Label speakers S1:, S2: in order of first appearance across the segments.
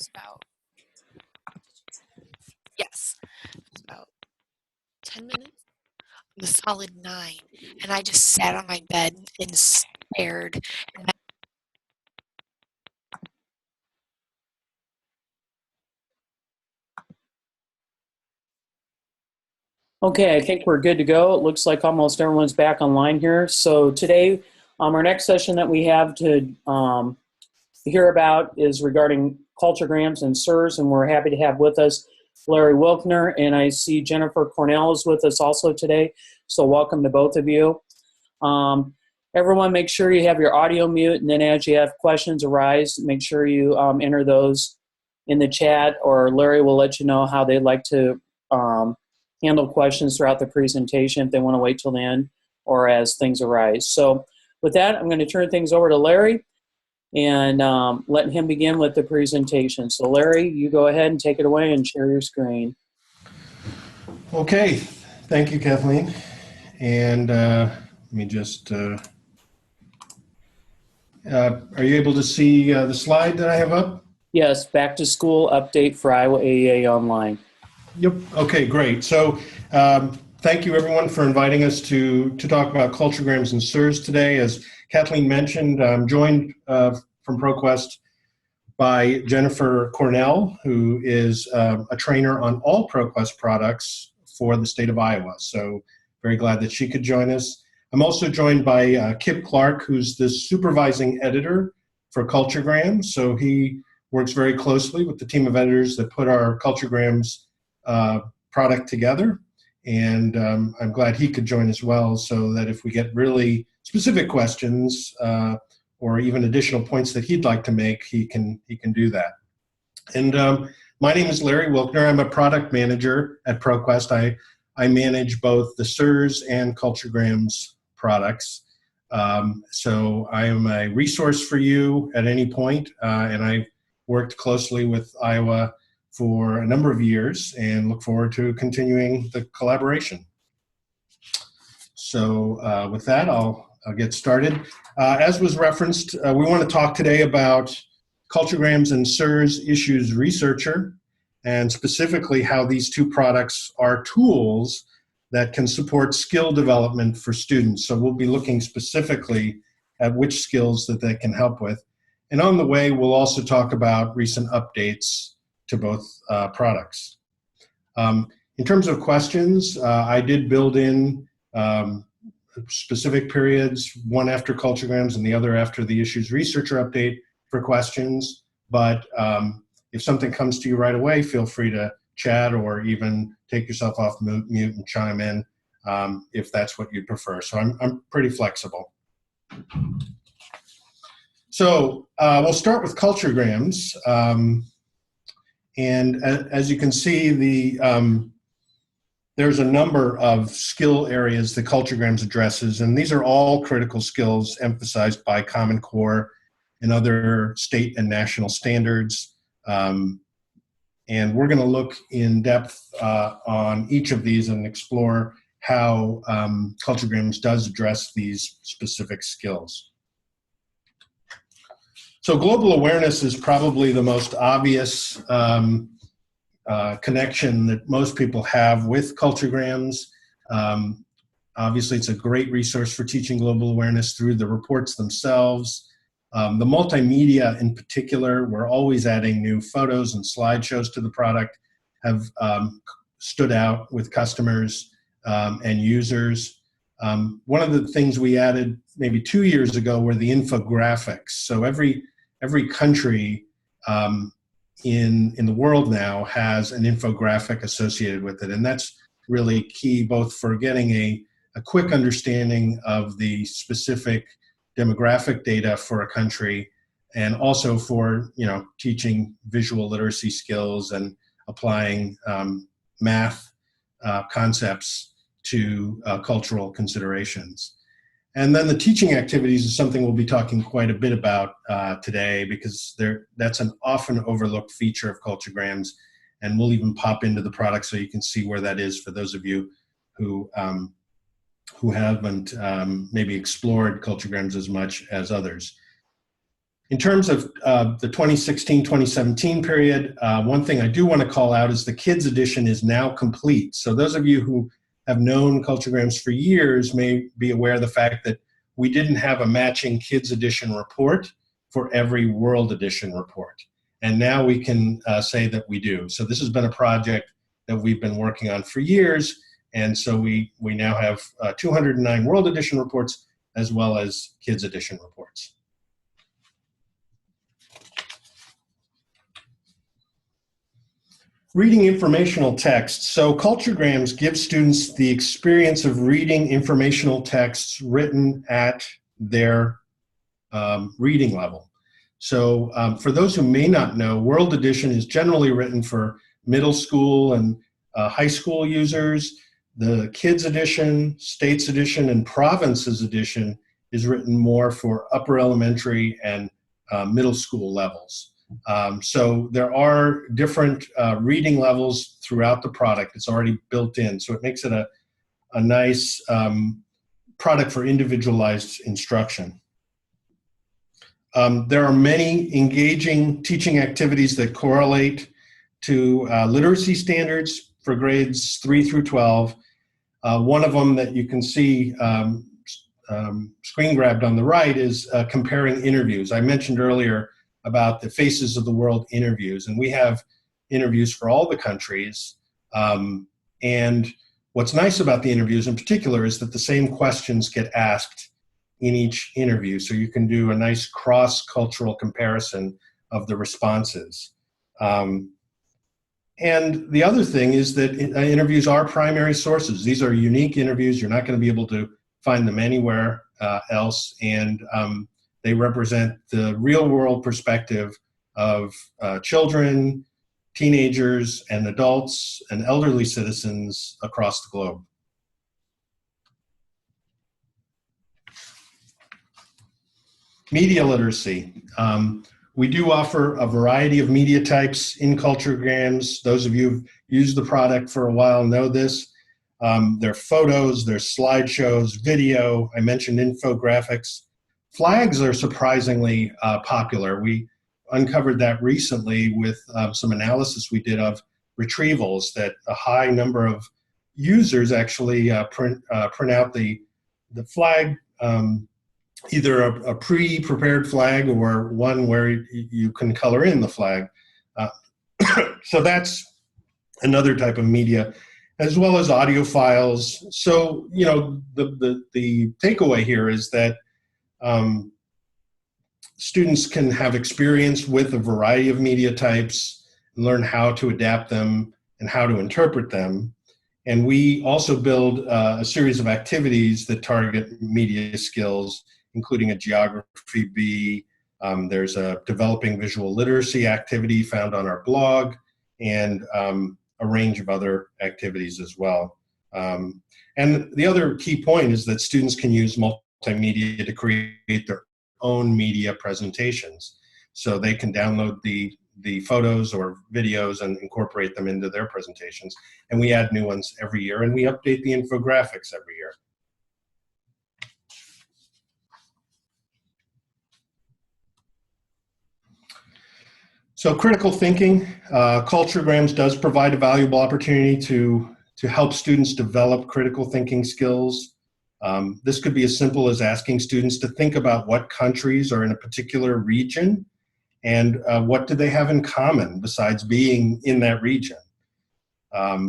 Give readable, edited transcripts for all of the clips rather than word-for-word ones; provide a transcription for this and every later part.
S1: was about, yes, it was about 10 minutes, the solid 9. And I just sat on my bed and stared. And
S2: Okay, I think we're good to go. It looks like almost everyone's back online here. So today, our next session that we have to hear about is regarding culturegrams and SIRS, and we're happy to have with us Larry Wilkner, and I see Jennifer Cornell is with us also today. So welcome to both of you. Everyone, make sure you have your audio mute, and then as you have questions arise, make sure you enter those in the chat, or Larry will let you know how they'd like to handle questions throughout the presentation if they want to wait till the end or as things arise. So with that, I'm going to turn things over to Larry and let him begin with the presentation. So Larry, you go ahead and take it away and share your screen.
S3: Okay, thank you, Kathleen. And let me just, are you able to see the slide that I have up?
S2: Yes, back to school update for Iowa AEA Online.
S3: Yep. Okay, great. So thank you everyone for inviting us to talk about culturegrams and SIRS today. As Kathleen mentioned, I'm joined from ProQuest by Jennifer Cornell, who is a trainer on all ProQuest products for the state of Iowa. So very glad that she could join us. I'm also joined by Kip Clark, who's the supervising editor for CultureGrams. So he works very closely with the team of editors that put our CultureGrams product together, and I'm glad he could join as well, so that if we get really specific questions or even additional points that he'd like to make, he can do that. And my name is Larry Wilkner. I'm a product manager at ProQuest. I manage both the SIRS and CultureGrams products. So I am a resource for you at any point, and I've worked closely with Iowa for a number of years and look forward to continuing the collaboration. So with that, I'll get started. As was referenced, we want to talk today about culturegrams and SIRS issues researcher, and specifically how these two products are tools that can support skill development for students. So we'll be looking specifically at which skills that they can help with. And on the way, we'll also talk about recent updates to both products. In terms of questions, I did build in specific periods, one after culturegrams and the other after the issues researcher update for questions. But if something comes to you right away, feel free to chat or even take yourself off mute and chime in if that's what you prefer. So I'm pretty flexible. So we'll start with culturegrams. And as you can see, there's a number of skill areas that culturegrams addresses, and these are all critical skills emphasized by Common Core and other state and national standards. And we're going to look in depth on each of these and explore how culturegrams does address these specific skills. So global awareness is probably the most obvious connection that most people have with culturegrams. Obviously, it's a great resource for teaching global awareness through the reports themselves. The multimedia in particular, we're always adding new photos and slideshows to the product, have stood out with customers and users. One of the things we added maybe 2 years ago were the infographics. So every country in the world now has an infographic associated with it, and that's really key both for getting a quick understanding of the specific demographic data for a country, and also for teaching visual literacy skills and applying math concepts to cultural considerations. And then the teaching activities is something we'll be talking quite a bit about today, because that's an often overlooked feature of culturegrams, and we'll even pop into the product so you can see where that is for those of you who haven't maybe explored culturegrams as much as others. In terms of the 2016-2017 period, one thing I do want to call out is the Kids Edition is now complete. So those of you who have known CultureGrams for years may be aware of the fact that we didn't have a matching Kids Edition report for every World Edition report. And now we can say that we do. So this has been a project that we've been working on for years. And so we now have 209 World Edition reports as well as Kids Edition reports. Reading informational texts. So CultureGrams gives students the experience of reading informational texts written at their reading level. So for those who may not know, World Edition is generally written for middle school and high school users. The Kids Edition, States Edition, and Provinces Edition is written more for upper elementary and middle school levels. So there are different reading levels throughout the product. It's already built in, so it makes it a nice product for individualized instruction. There are many engaging teaching activities that correlate to literacy standards for grades 3 through 12. One of them that you can see screen grabbed on the right is comparing interviews. I mentioned earlier about the Faces of the World interviews, and we have interviews for all the countries. And what's nice about the interviews in particular is that the same questions get asked in each interview, so you can do a nice cross-cultural comparison of the responses. And the other thing is that interviews are primary sources. These are unique interviews. You're not going to be able to find them anywhere else, and they represent the real-world perspective of children, teenagers, and adults and elderly citizens across the globe. Media literacy. We do offer a variety of media types in CultureGrams. Those of you who've used the product for a while know this. There are photos, there's slideshows, video. I mentioned infographics. Flags are surprisingly popular. We uncovered that recently with some analysis we did of retrievals, that a high number of users actually print out the flag, either a pre-prepared flag or one where you can color in the flag. So that's another type of media, as well as audio files. So, you know, the takeaway here is that students can have experience with a variety of media types, and learn how to adapt them and how to interpret them. And we also build a series of activities that target media skills, including a geography bee. There's a developing visual literacy activity found on our blog, and a range of other activities as well. And the other key point is that students can use multimedia to create their own media presentations. So they can download the photos or videos and incorporate them into their presentations. And we add new ones every year, and we update the infographics every year. So critical thinking, CultureGrams does provide a valuable opportunity to help students develop critical thinking skills. This could be as simple as asking students to think about what countries are in a particular region and what do they have in common besides being in that region.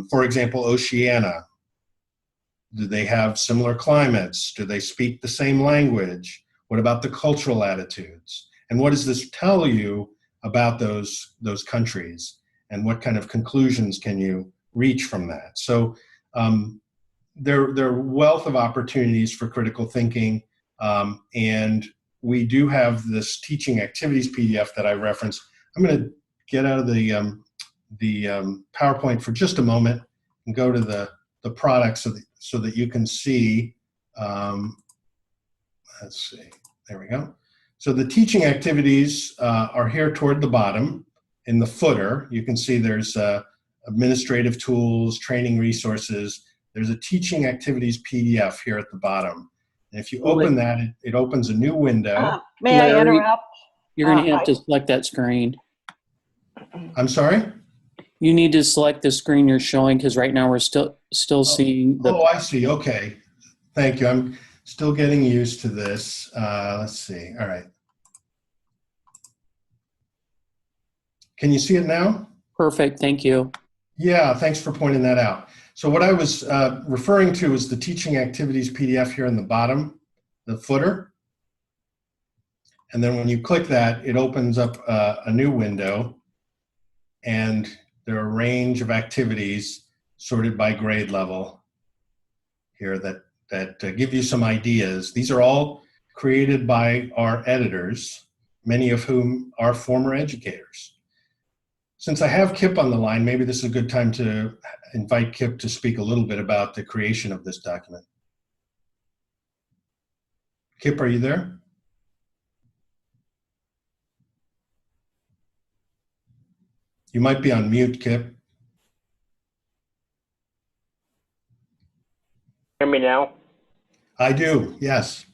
S3: For example, Oceania. Do they have similar climates? Do they speak the same language? What about the cultural attitudes? And what does this tell you about those countries? And what kind of conclusions can you reach from that? So there are a wealth of opportunities for critical thinking, and we do have this teaching activities PDF that I referenced. I'm going to get out of the PowerPoint for just a moment and go to the product so that you can see. Let's see. There we go. So the teaching activities are here toward the bottom in the footer. You can see there's administrative tools, training resources. There's a teaching activities PDF here at the bottom. And if you open that, it opens a new window.
S4: May I interrupt?
S2: You're going to have to select that screen.
S3: I'm sorry?
S2: You need to select the screen you're showing because right now we're still seeing the.
S3: Oh, I see. Okay. Thank you. I'm still getting used to this. Let's see. All right. Can you see it now?
S2: Perfect. Thank you.
S3: Yeah, thanks for pointing that out. So what I was referring to is the teaching activities PDF here in the bottom, the footer. And then when you click that, it opens up a new window, and there are a range of activities sorted by grade level here that give you some ideas. These are all created by our editors, many of whom are former educators. Since I have Kip on the line, maybe this is a good time to invite Kip to speak a little bit about the creation of this document. Kip, are you there? You might be on mute, Kip.
S4: Hear me now?
S3: I do, yes.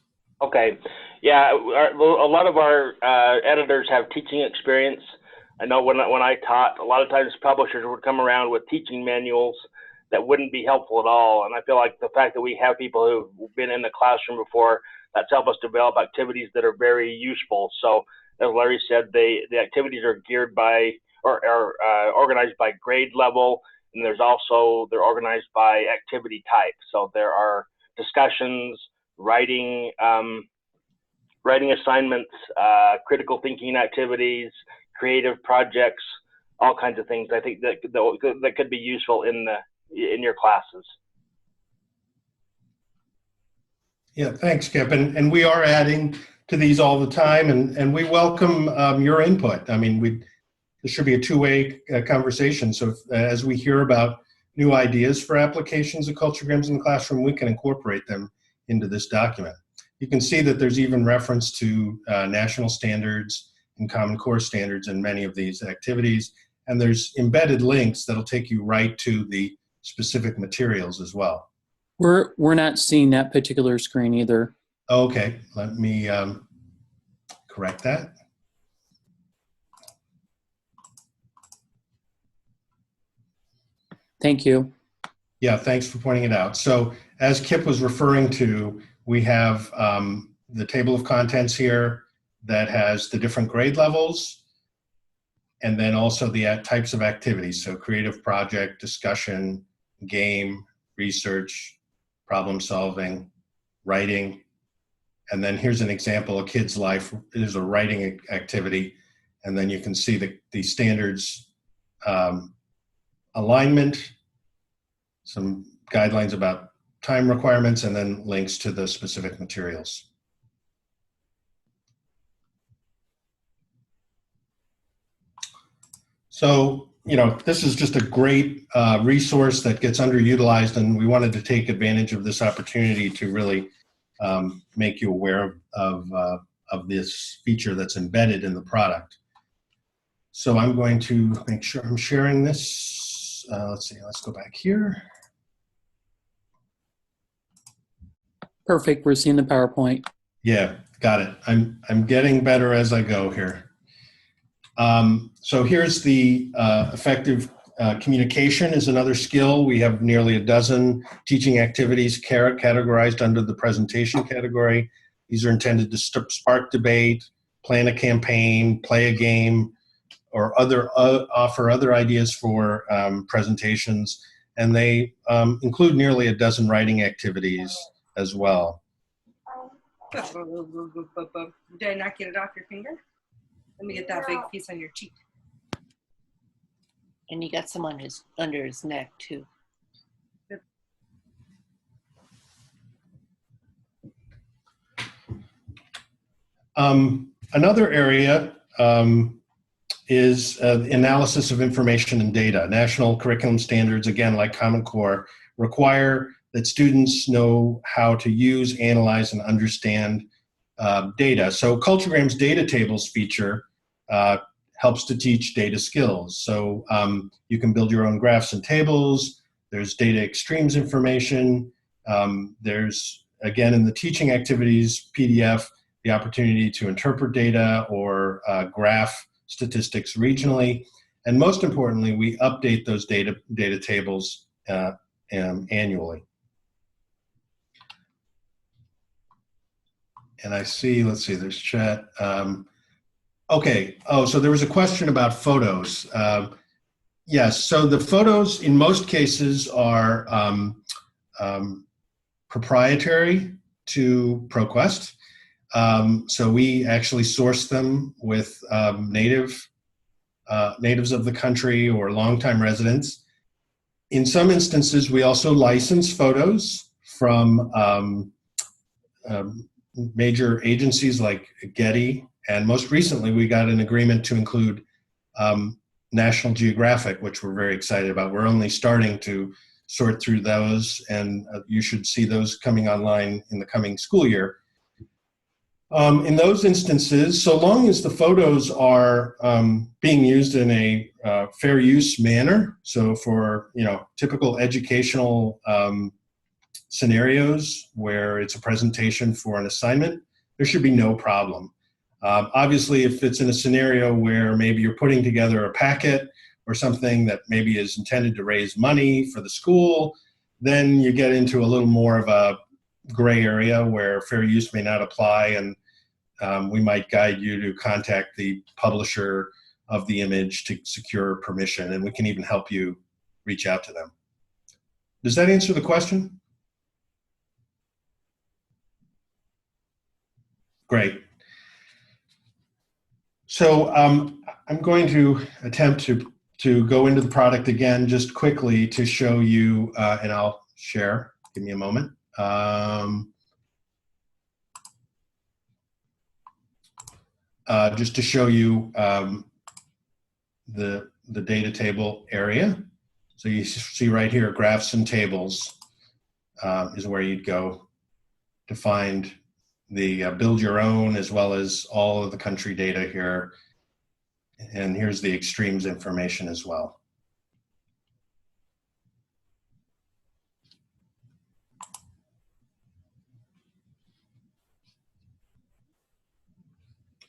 S4: Okay. Yeah, a lot of our editors have teaching experience. I know when I taught, a lot of times publishers would come around with teaching manuals that wouldn't be helpful at all. And I feel like the fact that we have people who've been in the classroom before, that's helped us develop activities that are very useful. So as Larry said, the activities are geared by or organized by grade level, and they're organized by activity type. So there are discussions, writing assignments, critical thinking activities, creative projects, all kinds of things. I think that could be useful in your classes.
S3: Yeah, thanks, Kip. And we are adding to these all the time, and we welcome your input. I mean, this should be a two-way conversation. So as we hear about new ideas for applications of CultureGrams in the classroom, we can incorporate them into this document. You can see that there's even reference to national standards and Common Core standards in many of these activities, and there's embedded links that'll take you right to the specific materials as well.
S2: We're not seeing that particular screen either.
S3: Okay, let me correct that.
S2: Thank you.
S3: Yeah, thanks for pointing it out. So as Kip was referring to, we have the table of contents here that has the different grade levels, and then also the types of activities. So creative project, discussion, game, research, problem solving, writing. And then here's an example, a kid's life. There's a writing activity. And then you can see the standards alignment, some guidelines about time requirements, and then links to the specific materials. So, this is just a great resource that gets underutilized, and we wanted to take advantage of this opportunity to really make you aware of this feature that's embedded in the product. So I'm going to make sure I'm sharing this. Let's see, let's go back here.
S2: Perfect. We're seeing the PowerPoint.
S3: Yeah, got it. I'm getting better as I go here. So here's the effective communication is another skill. We have nearly a dozen teaching activities categorized under the presentation category. These are intended to spark debate, plan a campaign, play a game, or offer other ideas for presentations. And they include nearly a dozen writing activities as well.
S5: Did I not get it off your finger? Let me get that big piece on your cheek.
S6: And you got some under his neck too.
S3: Another area is analysis of information and data. National curriculum standards, again, like Common Core, require that students know how to use, analyze, and understand data. So CultureGrams data tables feature helps to teach data skills. So you can build your own graphs and tables. There's data extremes information. There's, again, in the teaching activities PDF, the opportunity to interpret data or graph statistics regionally. And most importantly, we update those data tables annually. And I see, let's see, there's chat. Okay, so there was a question about photos. Yes, so the photos in most cases are proprietary to ProQuest. So we actually source them with natives of the country or longtime residents. In some instances, we also license photos from major agencies like Getty, and most recently we got an agreement to include National Geographic, which we're very excited about. We're only starting to sort through those, and you should see those coming online in the coming school year. In those instances, so long as the photos are being used in a fair use manner, so for typical educational scenarios where it's a presentation for an assignment, there should be no problem. Obviously, if it's in a scenario where maybe you're putting together a packet or something that maybe is intended to raise money for the school, then you get into a little more of a gray area where fair use may not apply, and we might guide you to contact the publisher of the image to secure permission, and we can even help you reach out to them. Does that answer the question? Great. So I'm going to attempt to go into the product again just quickly to show you, and I'll share. Give me a moment. Just to show you the data table area. So you see right here, graphs and tables is where you'd go to find the build your own, as well as all of the country data here. And here's the extremes information as well.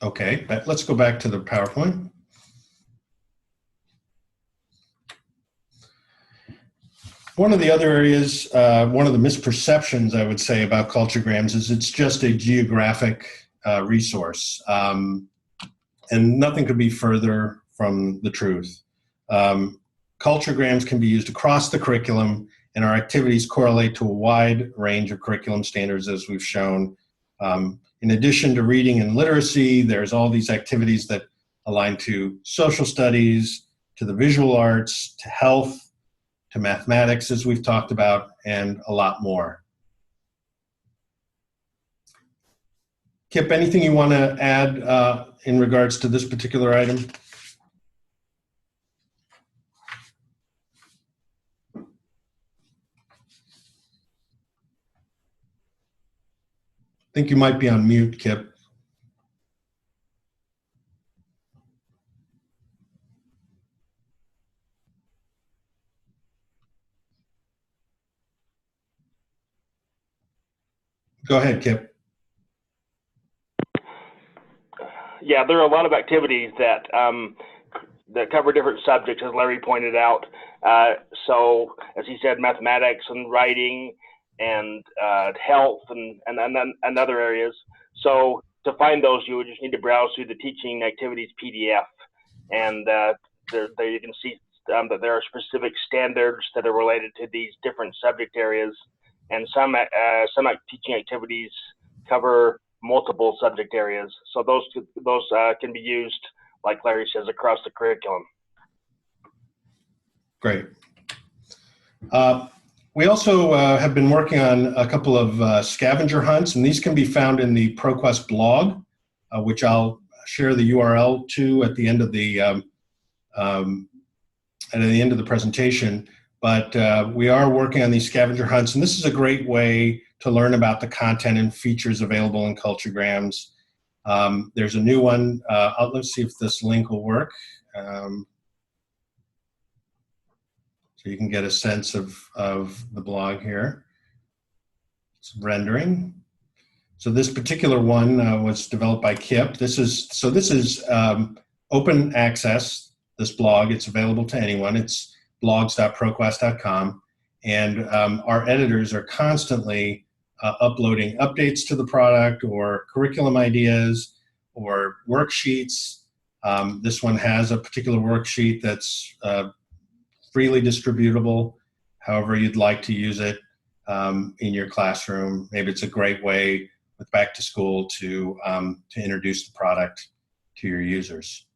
S3: Okay, let's go back to the PowerPoint. One of the other areas, one of the misperceptions I would say about CultureGrams is it's just a geographic resource. And nothing could be further from the truth. CultureGrams can be used across the curriculum, and our activities correlate to a wide range of curriculum standards, as we've shown. In addition to reading and literacy, there's all these activities that align to social studies, to the visual arts, to health, to mathematics, as we've talked about, and a lot more. Kip, anything you want to add in regards to this particular item? I think you might be on mute, Kip. Go ahead, Kip.
S4: Yeah, there are a lot of activities that that cover different subjects, as Larry pointed out. So, as he said, mathematics and writing and health and other areas. So, to find those, you would just need to browse through the teaching activities PDF, and there you can see that there are specific standards that are related to these different subject areas, and some teaching activities cover multiple subject areas. So those can be used, like Larry says, across the curriculum.
S3: Great. We also have been working on a couple of scavenger hunts, and these can be found in the ProQuest blog, which I'll share the URL to at the end of the presentation. But we are working on these scavenger hunts, and this is a great way to learn about the content and features available in CultureGrams. There's a new one. Let's see if this link will work. So you can get a sense of the blog here. It's rendering. So this particular one was developed by Kip. This is open access, this blog. It's available to anyone. It's blogs.proquest.com. And our editors are constantly uploading updates to the product or curriculum ideas or worksheets. This one has a particular worksheet that's freely distributable, however you'd like to use it in your classroom. Maybe it's a great way with back to school to introduce the product to your users.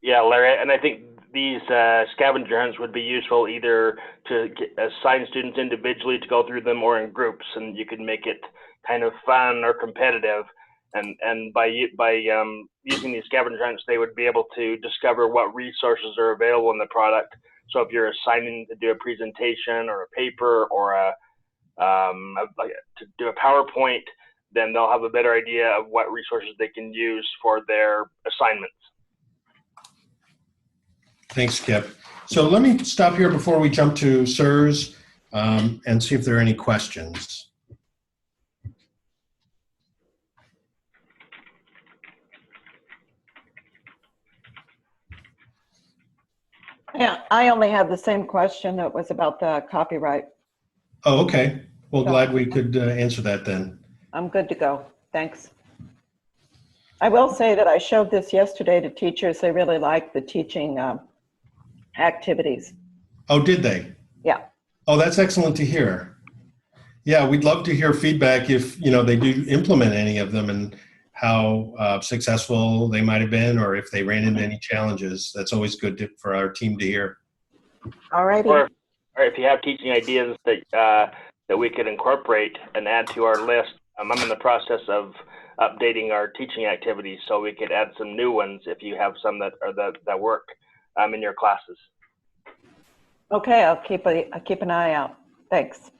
S4: Yeah, Larry, and I think these scavenger hunts would be useful either to assign students individually to go through them or in groups, and you could make it kind of fun or competitive. And by using these scavenger hunts, they would be able to discover what resources are available in the product. So if you're assigning to do a presentation or a paper or to do a PowerPoint, then they'll have a better idea of what resources they can use for their assignments.
S3: Thanks, Kip. So let me stop here before we jump to SIRS and see if there are any questions.
S7: Yeah, I only had the same question. It was about the copyright.
S3: Oh, okay. Well, glad we could answer that then.
S7: I'm good to go. Thanks. I will say that I showed this yesterday to teachers. They really liked the teaching activities.
S3: Oh, did they?
S7: Yeah.
S3: Oh, that's excellent to hear. Yeah, we'd love to hear feedback if they do implement any of them and how successful they might have been, or if they ran into any challenges. That's always good for our team to hear.
S7: All righty.
S4: Or if you have teaching ideas that we could incorporate and add to our list, I'm in the process of updating our teaching activities, so we could add some new ones if you have some that work in your classes.
S7: Okay, I'll keep an eye out. Thanks.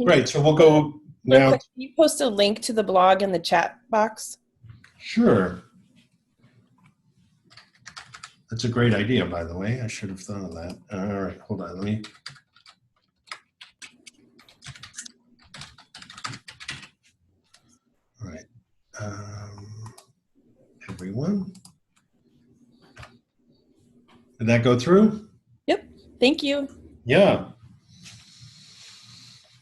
S3: Great. So we'll go now.
S8: Can you post a link to the blog in the chat box?
S3: Sure. That's a great idea, by the way. I should have thought of that. All right, hold on. Let me. All right. Everyone. Did that go through?
S8: Yep. Thank you.
S3: Yeah.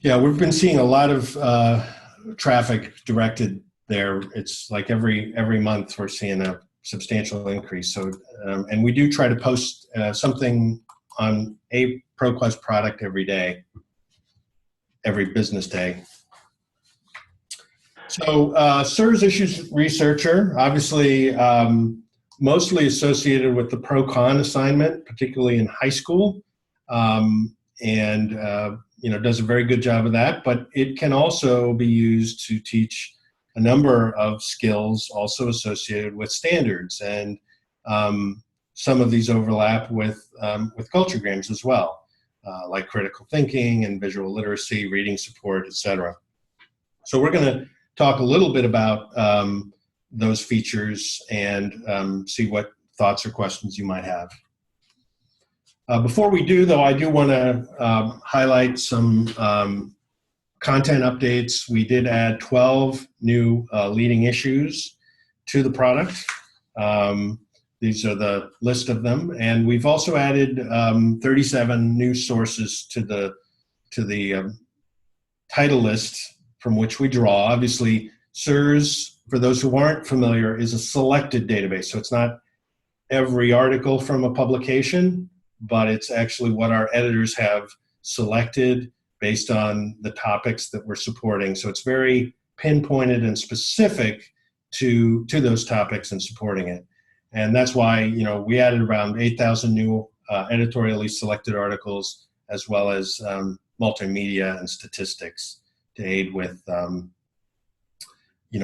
S3: Yeah, we've been seeing a lot of traffic directed there. It's like every month we're seeing a substantial increase. So, and we do try to post something on a ProQuest product every day, every business day. So, SIRS issues researcher, obviously mostly associated with the ProCon assignment, particularly in high school, and does a very good job of that. But it can also be used to teach a number of skills also associated with standards, and some of these overlap with CultureGrams as well, like critical thinking and visual literacy, reading support, etc. So we're going to talk a little bit about those features and see what thoughts or questions you might have. Before we do, though, I do want to highlight some content updates. We did add 12 new leading issues to the product. These are the list of them, and we've also added 37 new sources to the title list from which we draw. Obviously, SIRS, for those who aren't familiar, is a selected database, so it's not every article from a publication, but it's actually what our editors have selected based on the topics that we're supporting. So it's very pinpointed and specific to those topics and supporting it. And that's why, we added around 8,000 new editorially selected articles, as well as multimedia and statistics to aid with,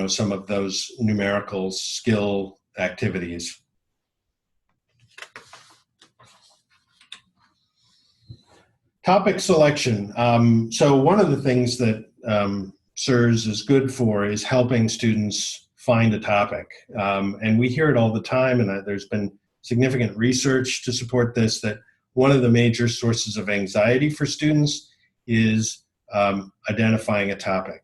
S3: some of those numerical skill activities. Topic selection. So one of the things that SIRS is good for is helping students find a topic. And we hear it all the time, and there's been significant research to support this, that one of the major sources of anxiety for students is identifying a topic.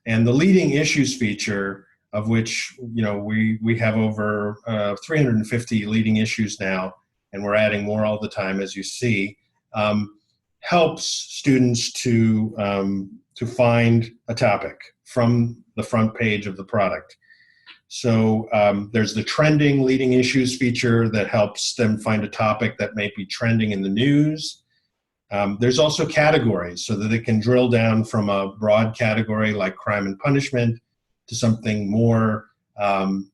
S3: And the leading issues feature, of which we have over 350 leading issues now, and we're adding more all the time, as you see, helps students to find a topic from the front page of the product. So there's the trending leading issues feature that helps them find a topic that may be trending in the news. There's also categories so that they can drill down from a broad category like crime and punishment to something more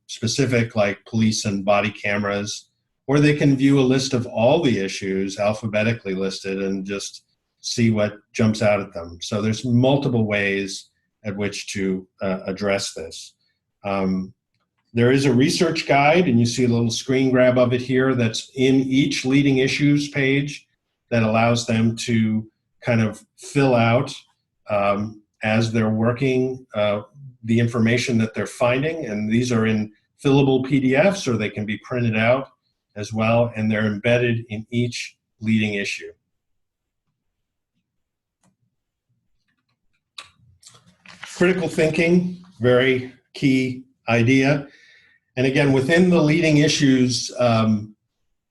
S3: specific like police and body cameras, or they can view a list of all the issues alphabetically listed and just see what jumps out at them. So there's multiple ways at which to address this. There is a research guide, and you see a little screen grab of it here that's in each leading issues page that allows them to kind of fill out as they're working the information that they're finding. And these are in fillable PDFs, or they can be printed out as well, and they're embedded in each leading issue. Critical thinking, very key idea. And again, within the leading issues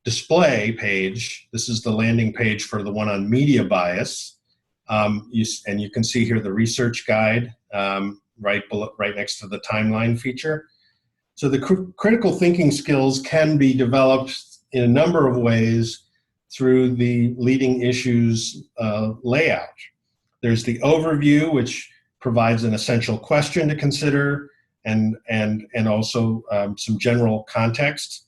S3: display page, this is the landing page for the one on media bias. And you can see here the research guide right next to the timeline feature. So the critical thinking skills can be developed in a number of ways through the leading issues layout. There's the overview, which provides an essential question to consider, and also some general context.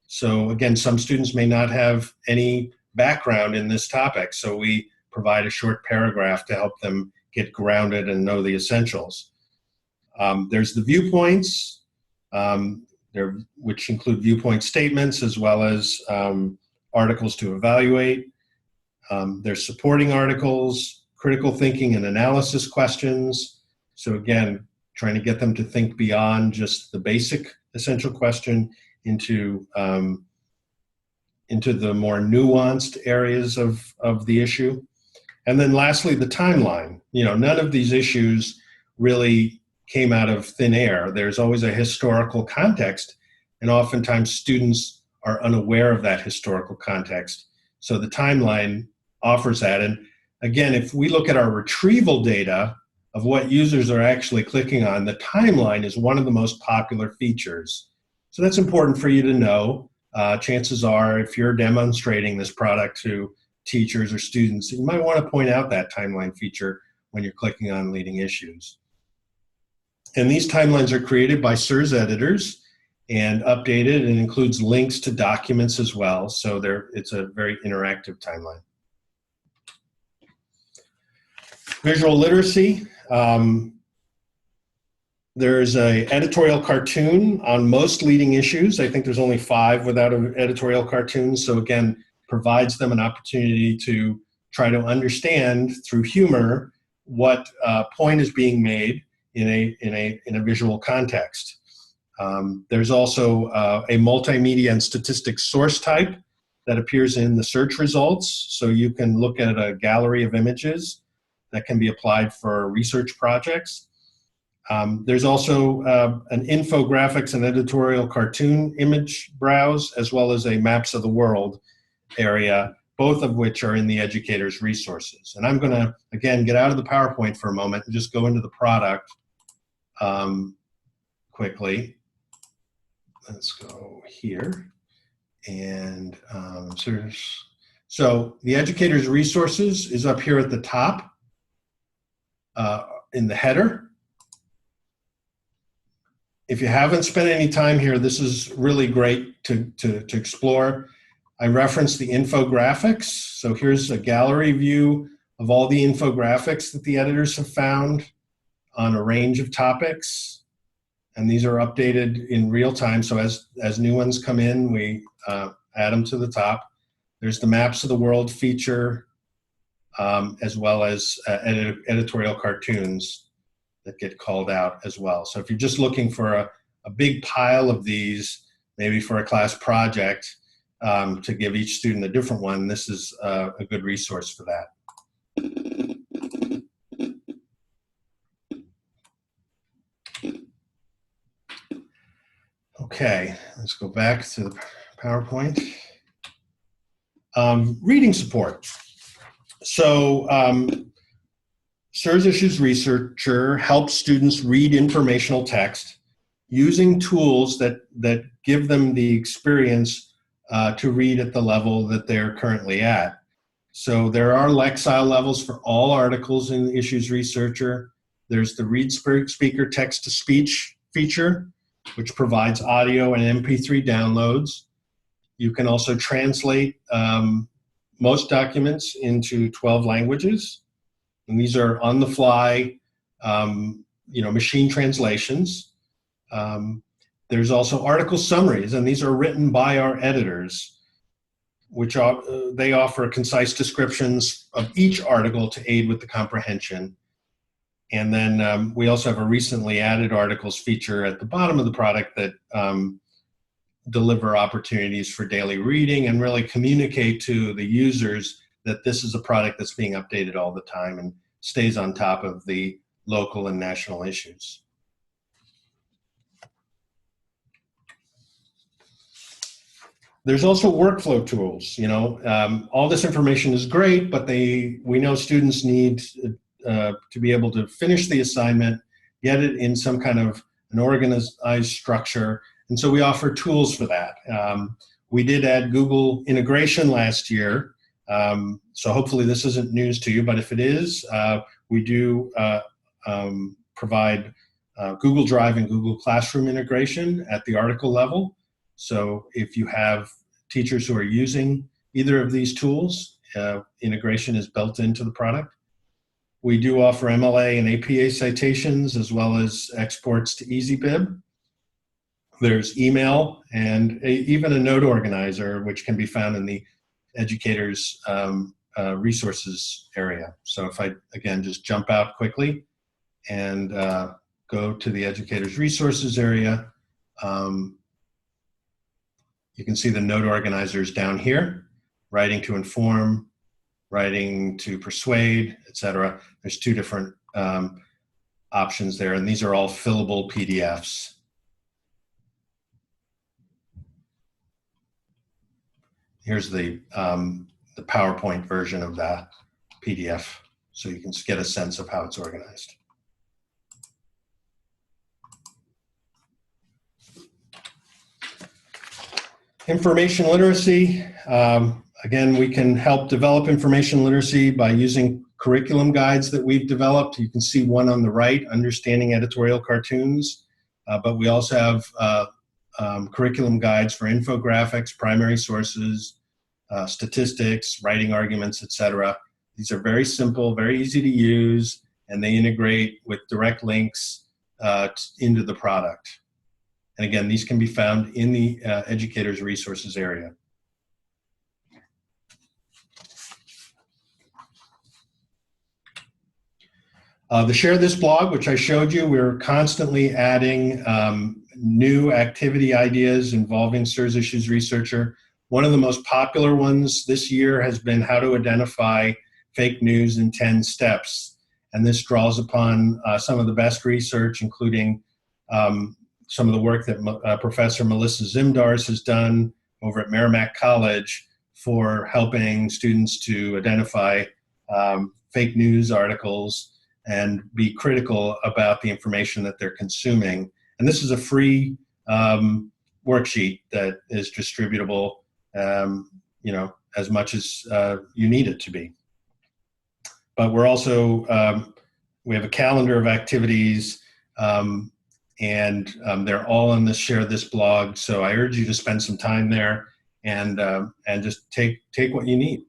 S3: So again, some students may not have any background in this topic, so we provide a short paragraph to help them get grounded and know the essentials. There's the viewpoints, which include viewpoint statements as well as articles to evaluate. There's supporting articles, critical thinking and analysis questions. So again, trying to get them to think beyond just the basic essential question into the more nuanced areas of the issue. And then lastly, the timeline. None of these issues really came out of thin air. There's always a historical context, and oftentimes students are unaware of that historical context. So the timeline offers that. And again, if we look at our retrieval data of what users are actually clicking on, the timeline is one of the most popular features. So that's important for you to know. Chances are, if you're demonstrating this product to teachers or students, you might want to point out that timeline feature when you're clicking on leading issues. And these timelines are created by SIRS editors and updated, and includes links to documents as well. So it's a very interactive timeline. Visual literacy. There's an editorial cartoon on most leading issues. I think there's only 5 without an editorial cartoon. So again, provides them an opportunity to try to understand through humor what point is being made in a visual context. There's also a multimedia and statistics source type that appears in the search results. So you can look at a gallery of images that can be applied for research projects. There's also an infographics and editorial cartoon image browse, as well as a maps of the world area, both of which are in the educator's resources. And I'm going to, again, get out of the PowerPoint for a moment and just go into the product quickly. Let's go here. And so the educator's resources is up here at the top in the header. If you haven't spent any time here, this is really great to explore. I referenced the infographics. So here's a gallery view of all the infographics that the editors have found on a range of topics. And these are updated in real time. So as new ones come in, we add them to the top. There's the Maps of the World feature, as well as editorial cartoons that get called out as well. So if you're just looking for a big pile of these, maybe for a class project, to give each student a different one, this is a good resource for that. Okay, let's go back to the PowerPoint. Reading support. So SIRS Issues Researcher helps students read informational text using tools that give them the experience to read at the level that they're currently at. So there are Lexile levels for all articles in Issues Researcher. There's the Read Speaker Text-to-Speech feature, which provides audio and MP3 downloads. You can also translate most documents into 12 languages. And these are on-the-fly, machine translations. There's also article summaries, and these are written by our editors, which they offer concise descriptions of each article to aid with the comprehension. And then we also have a recently added articles feature at the bottom of the product that deliver opportunities for daily reading and really communicate to the users that this is a product that's being updated all the time and stays on top of the local and national issues. There's also workflow tools. All this information is great, but we know students need to be able to finish the assignment, get it in some kind of an organized structure, and so we offer tools for that. We did add Google integration last year, so hopefully this isn't news to you, but if it is, we do provide Google Drive and Google Classroom integration at the article level. So if you have teachers who are using either of these tools, integration is built into the product. We do offer MLA and APA citations as well as exports to EasyBib. There's email and even a note organizer, which can be found in the educators resources area. So if I, again, just jump out quickly and go to the educators resources area, you can see the note organizers down here, writing to inform, writing to persuade, etc. There's two different options there, and these are all fillable PDFs. Here's the PowerPoint version of that PDF, so you can get a sense of how it's organized. Information literacy. Again, we can help develop information literacy by using curriculum guides that we've developed. You can see one on the right, Understanding Editorial Cartoons, but we also have curriculum guides for infographics, primary sources, statistics, writing arguments, etc. These are very simple, very easy to use, and they integrate with direct links into the product. And again, these can be found in the educators resources area. The Share This blog, which I showed you, we're constantly adding new activity ideas involving SIRS Issues Researcher. One of the most popular ones this year has been how to identify fake news in 10 steps. And this draws upon some of the best research, including some of the work that Professor Melissa Zimdars has done over at Merrimack College for helping students to identify fake news articles and be critical about the information that they're consuming. And this is a free worksheet that is distributable, as much as you need it to be. But we're also, we have a calendar of activities, and they're all on the Share This blog. So I urge you to spend some time there and just take what you need.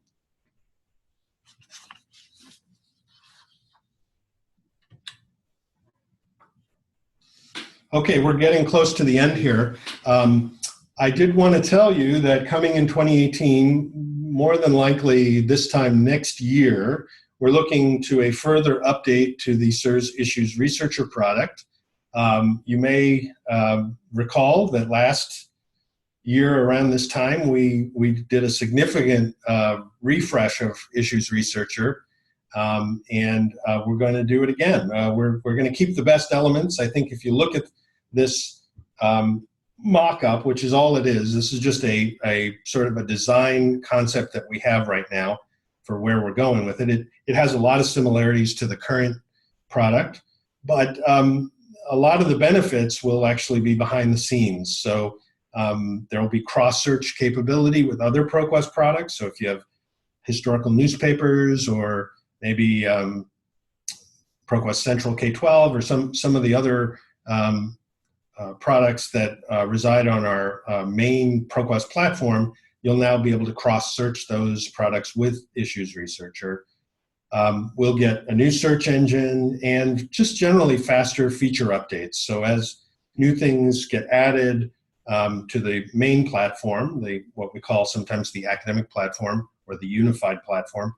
S3: Okay, we're getting close to the end here. I did want to tell you that coming in 2018, more than likely this time next year, we're looking to a further update to the SIRS Issues Researcher product. You may recall that last year around this time, we did a significant refresh of Issues Researcher, and we're going to do it again. We're going to keep the best elements. I think if you look at this mock-up, which is all it is. This is just a sort of a design concept that we have right now for where we're going with it. It has a lot of similarities to the current product, but a lot of the benefits will actually be behind the scenes. So there will be cross-search capability with other ProQuest products. So if you have historical newspapers or maybe ProQuest Central K-12 or some of the other products that reside on our main ProQuest platform, you'll now be able to cross-search those products with Issues Researcher. We'll get a new search engine and just generally faster feature updates. So as new things get added to the main platform, what we call sometimes the academic platform or the unified platform,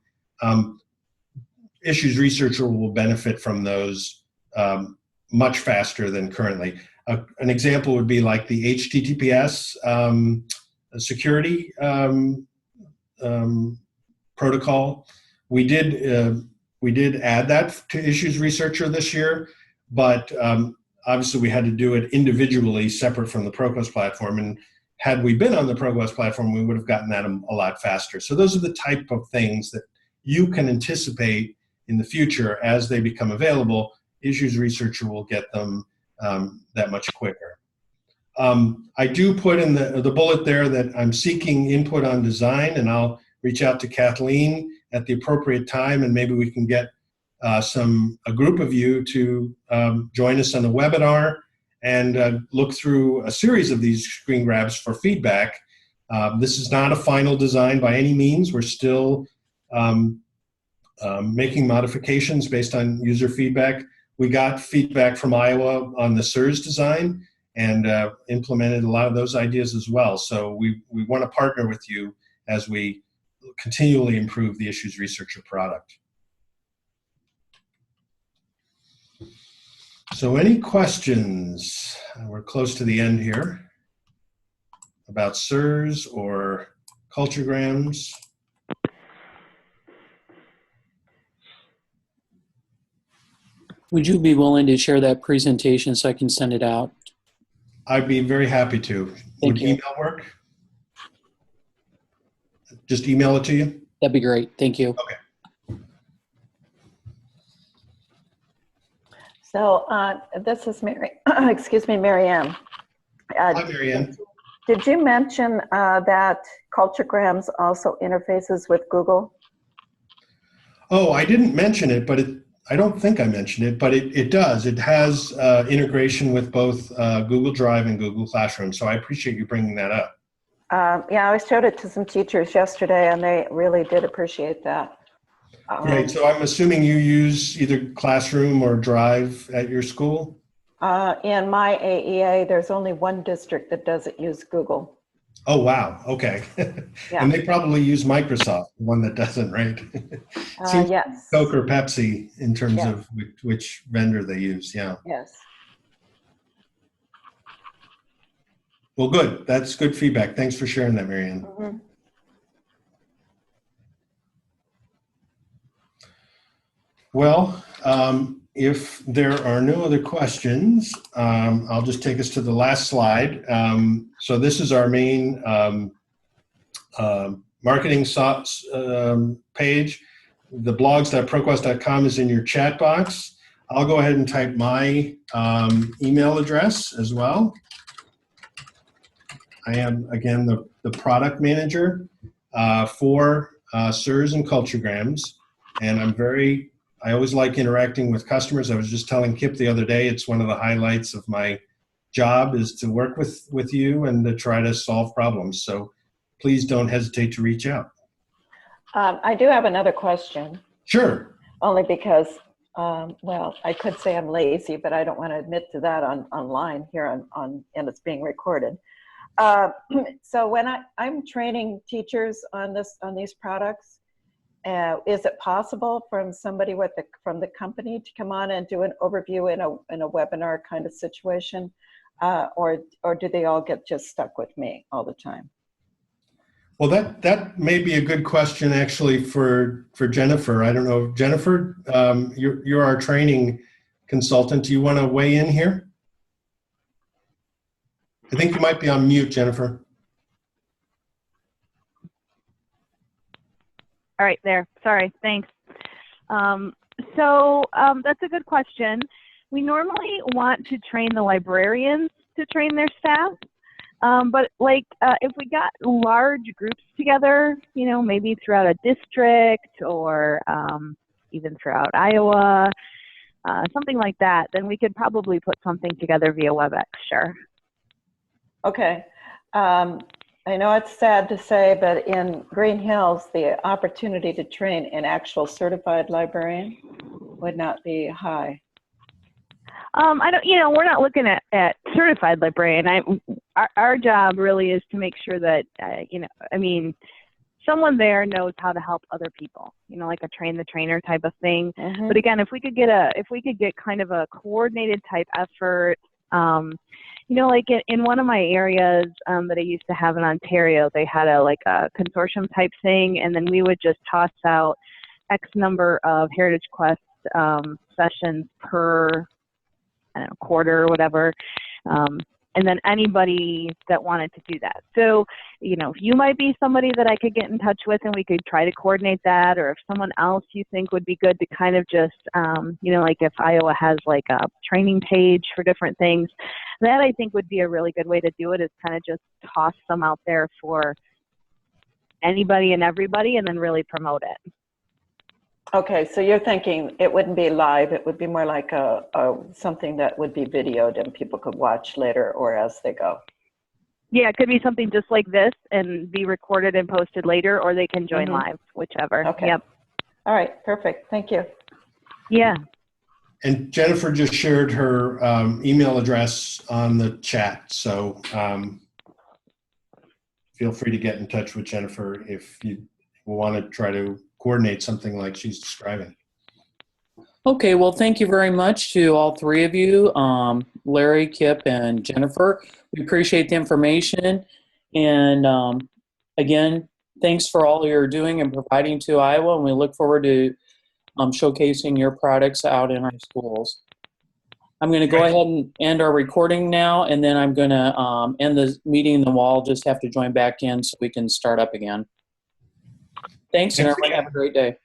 S3: Issues Researcher will benefit from those much faster than currently. An example would be like the HTTPS security protocol. We did add that to Issues Researcher this year, but obviously we had to do it individually, separate from the ProQuest platform. And had we been on the ProQuest platform, we would have gotten that a lot faster. So those are the type of things that you can anticipate in the future as they become available. Issues Researcher will get them that much quicker. I do put in the bullet there that I'm seeking input on design, and I'll reach out to Kathleen at the appropriate time, and maybe we can get a group of you to join us on a webinar and look through a series of these screen grabs for feedback. This is not a final design by any means. We're still making modifications based on user feedback. We got feedback from Iowa on the SIRS design and implemented a lot of those ideas as well. So we want to partner with you as we continually improve the Issues Researcher product. So any questions? We're close to the end here about SIRS or CultureGrams.
S2: Would you be willing to share that presentation so I can send it out?
S3: I'd be very happy to. Would email work? Just email it to you?
S2: That'd be great. Thank you.
S3: Okay.
S7: So this is Mary, excuse me, Mary Ann.
S3: Hi, Mary Ann.
S7: Did you mention that CultureGrams also interfaces with Google?
S3: Oh, I didn't mention it, but I don't think I mentioned it, but it does. It has integration with both Google Drive and Google Classroom, so I appreciate you bringing that up.
S7: Yeah, I showed it to some teachers yesterday, and they really did appreciate that.
S3: Great. So I'm assuming you use either Classroom or Drive at your school?
S7: In my AEA, there's only one district that doesn't use Google.
S3: Oh, wow. Okay.
S7: Yeah.
S3: And they probably use Microsoft, the one that doesn't, right? Seems
S7: yes.
S3: Coke or Pepsi in terms of which vendor they use. Yeah.
S7: Yes.
S3: Well, good. That's good feedback. Thanks for sharing that, Marianne.
S7: Mm-hmm.
S3: Well, if there are no other questions, I'll just take us to the last slide. So this is our main marketing page. The blogs.proquest.com is in your chat box. I'll go ahead and type my email address as well. I am, again, the product manager for SIRS and CultureGrams, and I always like interacting with customers. I was just telling Kip the other day, it's one of the highlights of my job is to work with you and to try to solve problems. So please don't hesitate to reach out.
S7: I do have another question.
S3: Sure.
S7: Only because, well, I could say I'm lazy, but I don't want to admit to that online here and it's being recorded. So when I'm training teachers on these products, is it possible from somebody from the company to come on and do an overview in a webinar kind of situation, or do they all get just stuck with me all the time?
S3: Well, that may be a good question actually for Jennifer. I don't know, Jennifer, you're our training consultant. Do you want to weigh in here? I think you might be on mute, Jennifer.
S9: All right, there. Sorry, thanks. That's a good question. We normally want to train the librarians to train their staff. But if we got large groups together, maybe throughout a district or even throughout Iowa, something like that, then we could probably put something together via WebEx, sure.
S7: Okay. I know it's sad to say, but in Green Hills, the opportunity to train an actual certified librarian would not be high.
S9: We're not looking at certified librarian. Our job really is to make sure that, someone there knows how to help other people, like a train the trainer type of thing.
S7: Mm-hmm.
S9: But again, if we could get kind of a coordinated type effort, like in one of my areas that I used to have in Ontario, they had a consortium type thing, and then we would just toss out X number of Heritage Quest sessions per, I don't know, quarter or whatever, and then anybody that wanted to do that. So, you might be somebody that I could get in touch with and we could try to coordinate that, or if someone else you think would be good to kind of just, like if Iowa has like a training page for different things, that I think would be a really good way to do it, is kind of just toss some out there for anybody and everybody and then really promote it.
S7: Okay, so you're thinking it wouldn't be live, it would be more like something that would be videoed and people could watch later or as they go.
S9: Yeah, it could be something just like this and be recorded and posted later, or they can join live, whichever.
S7: Okay.
S9: Yep.
S7: All right, perfect. Thank you.
S9: Yeah.
S3: And Jennifer just shared her email address on the chat, so feel free to get in touch with Jennifer if you want to try to coordinate something like she's describing.
S2: Okay, well, thank you very much to all three of you, Larry, Kip, and Jennifer. We appreciate the information. And again, thanks for all you're doing and providing to Iowa, and we look forward to showcasing your products out in our schools. I'm going to go ahead and end our recording now, and then I'm going to end the meeting, and then we'll all just have to join back in so we can start up again. Thanks, and everyone have a great day.